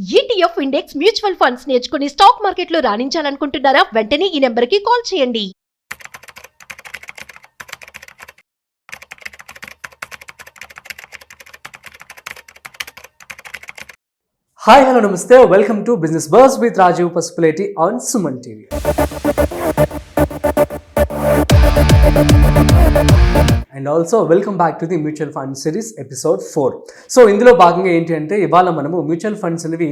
ETF index mutual funds నేర్చుకుని stock మార్కెట్లో రాణించాలనుకుంటున్నారా? వెంటనే ఈ నెంబర్కి కాల్ చేయండి. హాయ్ హలో నమస్తే, welcome to business buzz with Rajiv Pasupuleti on Suman TV. And also welcome back to the mutual fund series episode 4. So ఇందులో భాగంగా ఏంటి అంటే ఇవాళ మనము మ్యూచువల్ ఫండ్స్ అనేవి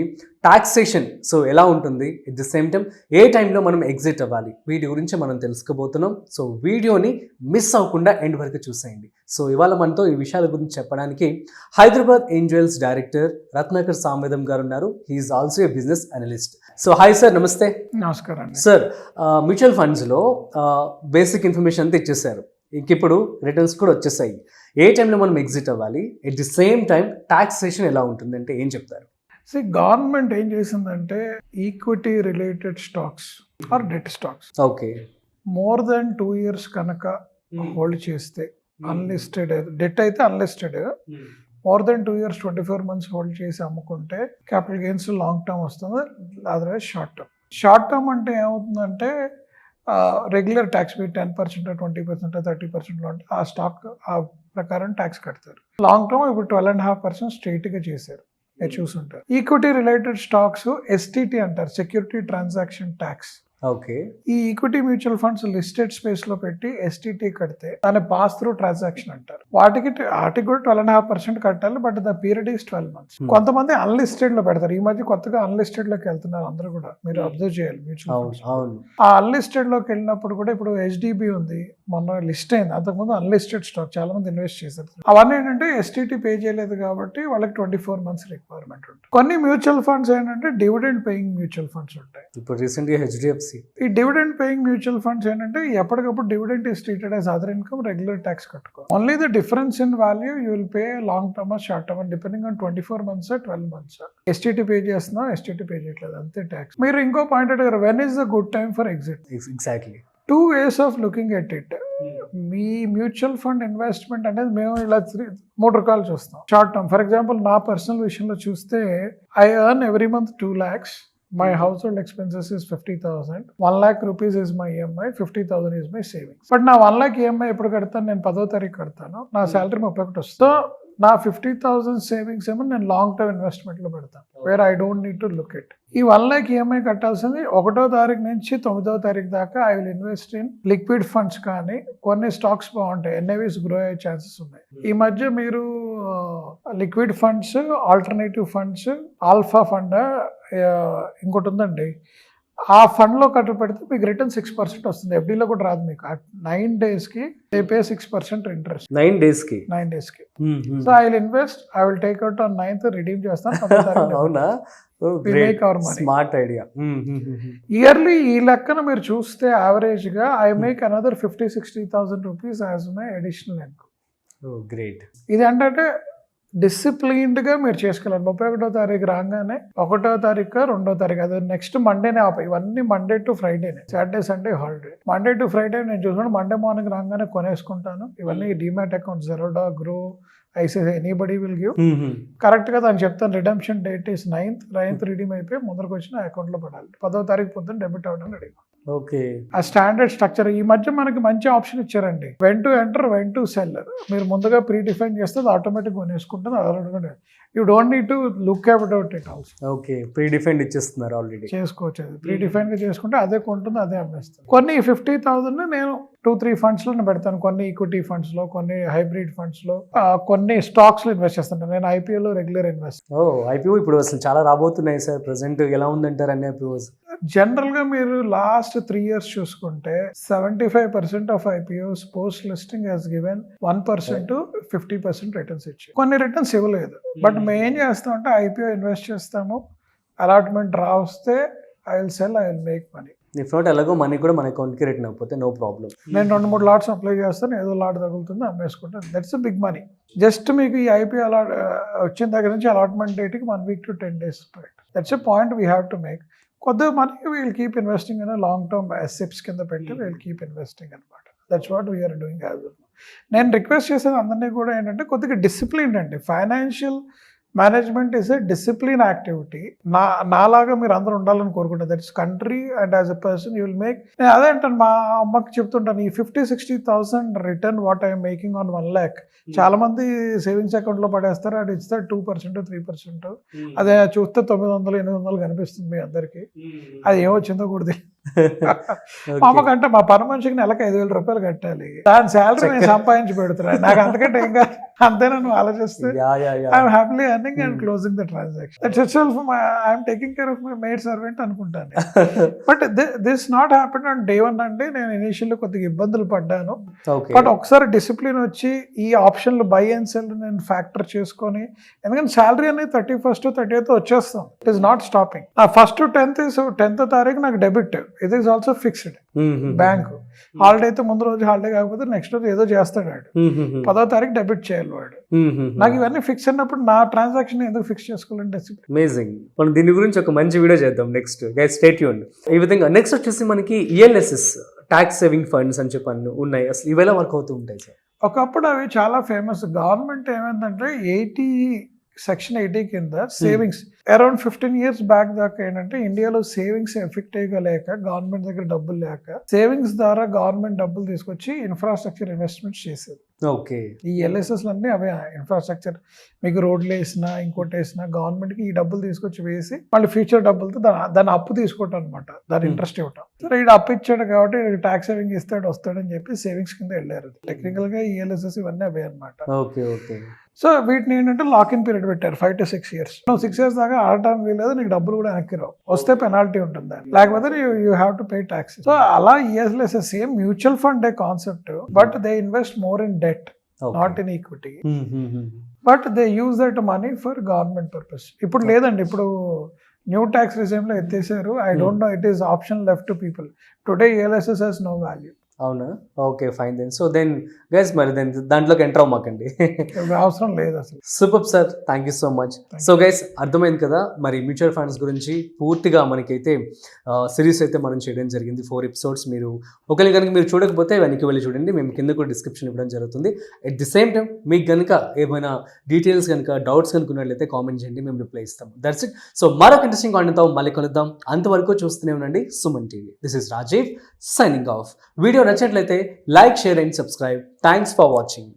టాక్సేషన్ సో ఎలా ఉంటుంది, ఎట్ ది సేమ్ టైం ఏ టైంలో మనం ఎగ్జిట్ అవ్వాలి, వీటి గురించి మనం తెలుసుకోబోతున్నాం. సో వీడియోని మిస్ అవ్వకుండా ఎండ్ వరకు చూసేయండి. సో ఇవాళ మనతో ఈ విషయాల గురించి చెప్పడానికి హైదరాబాద్ ఏంజల్స్ డైరెక్టర్ రత్నాకర్ సామవేదం గారు ఉన్నారు. He is also a business analyst. So hi sir, నమస్తే. నమస్కారం సార్, మ్యూచువల్ ఫండ్స్లో బేసిక్ ఇన్ఫర్మేషన్ అంతా ఇచ్చేసారు. ఇప్పుడు రిటర్న్స్ కూడా వచ్చేసాయి. ఏ టైంలో మనం ఎగ్జిట్ అవ్వాలి, at the same time taxation ఎలా ఉంటుంది అంటే ఏం చెప్తారు? గవర్నమెంట్ ఏం చేసిందంటే equity related stocks or debt stocks okay, more than 2 years కనుక హోల్డ్ చేస్తే అన్లిస్టెడ్, డెట్ అయితే unlisted, more than 2 years 24 months hold చేసి అమ్ముకుంటే క్యాపిటల్ గెయిన్స్ లాంగ్ టర్మ్ వస్తుంది, otherwise short term. Short term అంటే ఏమవుతుందంటే రెగ్యులర్ ట్యాక్స్ మీరు 10%, 20%, 30% ఉంటే ఆ స్టాక్ ఆ ప్రకారం ట్యాక్స్ కడతారు. లాంగ్ టర్మ్ ఇప్పుడు 12.5% స్ట్రైట్గా చేశారు, మీరు చూసుంటారు. ఈక్విటీ రిలేటెడ్ స్టాక్స్ ఎస్టీటీ అంటారు, సెక్యూరిటీ ట్రాన్సాక్షన్ ట్యాక్స్. ఓకే, ఈ equity mutual funds listed space లో పెట్టి ఎస్టీటీ కడితే దాన్ని పాస్ త్రూ ట్రాన్సాక్షన్ అంటారు. వాటికి కూడా 12.5% కట్టాలి, but the period is 12 months. కొంతమంది అన్లిస్టెడ్ లో పెడతారు. ఈ మధ్య కొత్తగా అన్లిస్టెడ్ లోకి వెళ్తున్నారు అందరూ కూడా, మీరు అబ్జర్వ్ చేయాలి మ్యూచువల్ ఫండ్స్. ఆ అన్లిస్టెడ్ లోకి వెళ్ళినప్పుడు కూడా ఇప్పుడు హెచ్డిబి ఉంది, మొన్న లిస్ట్ అయింది. అంతకుముందు అన్లిస్టెడ్ స్టాక్ చాలా మంది ఇన్వెస్ట్ చేశారు. అవన్నీ ఏంటంటే ఎస్టీటీ పే చేయలేదు కాబట్టి వాళ్ళకి 24 months రిక్వైర్మెంట్ ఉంటుంది. కొన్ని మ్యూచువల్ ఫండ్స్ ఏంటంటే డివిడెండ్ పేయింగ్ మ్యూచువల్ ఫండ్స్ ఉంటాయి. ఇప్పుడు రీసెంట్ గా హెచ్డిఎఫ్సి ఈ డివిడెండ్ పేయింగ్ మ్యూచువల్ ఫండ్స్ ఏంటంటే ఎప్పటికప్పుడు dividend is treated as other income, regular tax కట్టుకో. Only the difference in value you will pay long term or short term depending on 24 months, 12 months. STT pay చేస్తున్నాం, STT pay చేయట్లేదు, అంతే tax. మీరు ఇంకో point అడిగారు, when is the good time for exit? Exactly 2 ways of looking at it. మీ mutual fund investment అనేది మేము ఇలా 3 రకాలు చూస్తాం. షార్ట్ టర్మ్, ఫర్ ఎగ్జాంపుల్ నా పర్సనల్ విషయంలో చూస్తే I earn every month 2 lakhs. My household expenses is 50,000. 1 lakh rupees is my EMI, 50,000 is my savings. But నా 1 lakh EMI ఎప్పుడు కడతాను? నేను 10వ తారీఖు కడతాను, నా శాలరీ 31 వస్తుంది. సో నా 50,000 సేవింగ్స్ ఏమో నేను లాంగ్ టర్మ్ ఇన్వెస్ట్మెంట్ లో పెడతాను, where I don't need to look it. ఈ 1 lakh EMI కట్టాల్సింది 1వ తారీఖు నుంచి 9వ తారీఖు దాకా I will invest in liquid funds, కానీ కొన్ని స్టాక్స్ బాగుంటాయి, ఎన్ఏవిస్ గ్రో అయ్యే ఛాన్సెస్ ఉన్నాయి. ఈ మధ్య మీరు liquid funds, alternative funds, alpha fund, ఇంకోటి ఉందండి, ఆ ఫండ్ లో కట్టు పెడితే మీకు రిటర్న్ 6% వస్తుంది. ఎఫ్డీలో కూడా రాదు మీకు. 9 days కి దే పే 6% ఇంట్రెస్ట్. 9 days కి. So I will invest, I will take out on 9th, redeem చేస్తాను. అవునా? Smart idea. ఇయర్లీ ఈ లెక్కన మీరు చూస్తే యావరేజ్ గా I make another 50,000-60,000 rupees as my additional income. Great. ఇది అంటే డిసిప్లిన్డ్ గా మీరు చేసుకోవాలి. 31వ తారీఖు రాగానే 1వ తారీఖు 2వ తారీఖు, అది నెక్స్ట్ మండేనే ఆపాయి. ఇవన్నీ మండే టు ఫ్రైడేనే, Saturday Sunday holiday. Monday to Friday నేను చూసుకుంటే మండే మార్నింగ్ రాగానే కొనేసుకుంటాను. ఇవన్నీ demat account, Zerodha, Groww, ICICI, anybody will give. Correct గా దాన్ని చెప్తాను. Redemption date is 9th redeem అయిపోయి ముందరకు వచ్చిన అకౌంట్ లో పడాలి. 10వ తారీఖు పొద్దున్న డెబిట్ అవ్వడం రెడీ. ఓకే, ఆ స్టాండర్డ్ స్ట్రక్చర్. ఈ మధ్య మనకి మంచి ఆప్షన్ ఇచ్చారండి, when to enter, when to sell. మీరు ముందుగా ప్రీ డిఫైన్ చేస్తే అది ఆటోమేటిక్ కొనేసుకుంటుంది. You don't need to look about it also. Okay, predefined ఇచ్చేస్తున్నారు ఆల్రెడీ, చేసుకోవచ్చు. అది ప్రీ డిఫైన్ గా చేసుకుంటే అదే కొంటుంది, అదే అమ్మేస్తుంది. కొన్ని 50,000 నేను 2-3 funds లో పెడతాను, కొన్ని ఈక్విటీ ఫండ్స్ లో, కొన్ని హైబ్రిడ్ ఫండ్స్ లో, కొన్ని స్టాక్స్ లో ఇన్వెస్ట్ చేస్తాను. నేను ఐపీఓలో రెగ్యులర్ ఇన్వెస్ట్. ఐపీఓ ఇప్పుడు అసలు చాలా రాబోతున్నాయి సార్, ప్రెసెంట్ ఎలా ఉందంటారు అన్ని ఐపీఓస్? జనరల్ గా మీరు లాస్ట్ 3 years చూసుకుంటే 75% of IPOs post listing has given 1% to 50% returns ఇచ్చి, కొన్ని రిటర్న్స్ ఇవ్వలేదు. బట్ మేము ఏం చేస్తామంటే ఐపీఓ ఇన్వెస్ట్ చేస్తాము, అలాట్మెంట్ రా వస్తే I will sell, I will make money. If not ఎలాగో మనీ కూడా మన అకౌంట్కి రిటర్న్ అయిపోతే నో ప్రాబ్లం. నేను 2-3 లాట్స్ అప్లై చేస్తాను, ఏదో లాట్ తగులుతుంది, అమ్మేసుకుంటాను. That's big money. జస్ట్ మీకు ఈ ఐపీఓ వచ్చిన దగ్గర నుంచి అలాట్మెంట్ డేట్కి 1 week to 10 days. That's a point we have to make. కొద్దిగా మనకి we'll keep investing in long term assets కింద పెట్టి వీల్ కీప్ ఇన్వెస్టింగ్ అనమాట. That's what we're doing as. నేను రిక్వెస్ట్ చేసేది అందరినీ కూడా ఏంటంటే కొద్దిగా డిసిప్లిన్ అండి. Financial management is a discipline activity. నాలాగా మీరు అందరూ ఉండాలని కోరుకుంటారు. That's country and as a person you will make. నేను అదే అంటాను, మా అమ్మకి చెప్తుంటాను, ఈ 50,000-60,000 return what I'm making on 1 lakh. చాలా మంది సేవింగ్స్ అకౌంట్ లో పడేస్తారు, అది ఇస్తారు 2%, 3%. అదే చూస్తే 900-800 కనిపిస్తుంది మీ అందరికి. అది ఏమొచ్చిందో కూడా తెలియదు. మా అమ్మకంటే మా పని మనిషికి నెలకు 5,000 రూపాయలు కట్టాలి, దాని శాలరీ నేను సంపాదించి పెడుతున్నాను, నాకు అంతకంటే ఇంకా అంతేనా నువ్వు ఆలోచిస్తే. I'm happily earning and closing the transaction. That's itself I'm taking care of my maid servant అనుకుంటాను. But this not happen on day 1 అంటే నేను ఇనీషియల్లీ కొద్దిగా ఇబ్బందులు పడ్డాను. బట్ ఒకసారి డిసిప్లిన్ వచ్చి ఈ ఆప్షన్లు బై అండ్ సెల్ నేను ఫ్యాక్టర్ చేసుకొని, ఎందుకంటే శాలరీ అనేది 31st, 30th వచ్చేస్తాం. It is not stopping. నా 1st to 10th తారీఖు నాకు debit. It is also fixed. Bank holiday అయితే ముందు రోజు హాలిడే కాకపోతే నెక్స్ట్ రోజు ఏదో చేస్తాడు వాడు. 10వ తారీఖు డెబిట్ చేయాలి వాడు. నాకు ఇవన్నీ ఫిక్స్ అయినప్పుడు నా ట్రాన్సాక్షన్ ఎందుకు ఫిక్స్ చేసుకోవాలంటే అమేజింగ్. మనం దీని గురించి ఒక మంచి వీడియో చేద్దాం నెక్స్ట్. Guys stay tuned. ఈ విధంగా నెక్స్ట్ వచ్చేసి మనకి ELSS ట్యాక్స్ సేవింగ్ ఫండ్స్ అని చెప్పి ఉన్నాయి. అసలు ఇవేలా వర్క్ అవుతూ ఉంటాయి సార్? ఒకప్పుడు అవి చాలా ఫేమస్. గవర్నమెంట్ ఏమైందంటే సెక్షన్ 80 కింద సేవింగ్స్ అరౌండ్ 15 years బ్యాక్ దాకా ఏంటంటే ఇండియాలో సేవింగ్స్ ఎఫెక్టివ్ గా లేక, గవర్నమెంట్ దగ్గర డబ్బులు లేక, సేవింగ్స్ ద్వారా గవర్నమెంట్ డబ్బులు తీసుకొచ్చి ఇన్ఫ్రాస్ట్రక్చర్ ఇన్వెస్ట్మెంట్స్ చేసేది. ఓకే. ఈ LSS అన్నీ అవే ఇన్ఫ్రాస్ట్రక్చర్. మీకు రోడ్లు వేసినా ఇంకోటి వేసినా గవర్నమెంట్ కి ఈ డబ్బులు తీసుకొచ్చి వేసి మళ్ళీ ఫ్యూచర్ డబ్బులతో దాని అప్పు తీసుకోవటం అనమాట, దాని ఇంట్రెస్ట్ ఇవ్వటం. సరే ఈడు అప్పు ఇచ్చాడు కాబట్టి ట్యాక్స్ సేవింగ్ ఇస్తాడు వస్తాడని చెప్పి సేవింగ్స్ కింద వెళ్ళారు. టెక్నికల్ గా ఈ LSS ఇవన్నీ అవే అనమాట. Okay okay. సో వీటిని ఏంటంటే లాక్ ఇన్ పీరియడ్ పెట్టారు 5 to 6 years. నువ్వు 6 years దాకా ఆడటానికి వీలేదు, నీకు డబ్బులు కూడా వెనక్కి రావు, వస్తే పెనాల్టీ ఉంటుంది, లేకపోతే you have to pay tax. So అలా ELSS same mutual fund concept, but they invest more in debt, not in equity. But they use that money for government purpose. ఇప్పుడు లేదండి, ఇప్పుడు న్యూ ట్యాక్స్ రిజైమ్ లో ఎత్తేసారు. I don't know, it is option left to people. Today ELSS has no value. అవునా? Okay fine then. So then guys మరి then దాంట్లోకి enter అవ్వమాకండి, అవసరం లేదు అసలు. Super sir, thank you so much. So guys అర్థమైంది కదా మరి మ్యూచువల్ ఫండ్స్ గురించి పూర్తిగా మనకైతే సిరీస్ అయితే మనం చేయడం జరిగింది 4 episodes. మీరు ఒకవేళ కనుక మీరు చూడకపోతే వెనక్కి వెళ్ళి చూడండి, మేము కింద కూడా డిస్క్రిప్షన్ ఇవ్వడం జరుగుతుంది. అట్ ది సేమ్ టైం మీకు కనుక ఏమైనా డీటెయిల్స్ కనుక డౌట్స్ కనుక్కున్నట్లయితే కామెంట్ చేయండి, మేము రిప్లై ఇస్తాం. That's it. సో మరొక ఇంట్రెస్టింగ్ కాంటెంట్తో మళ్ళీ కలుద్దాం. అంతవరకు చూస్తూనే ఉండండి Suman TV. This is Rajiv signing off. Video నచ్చినట్లయితే like, share and subscribe. Thanks for watching.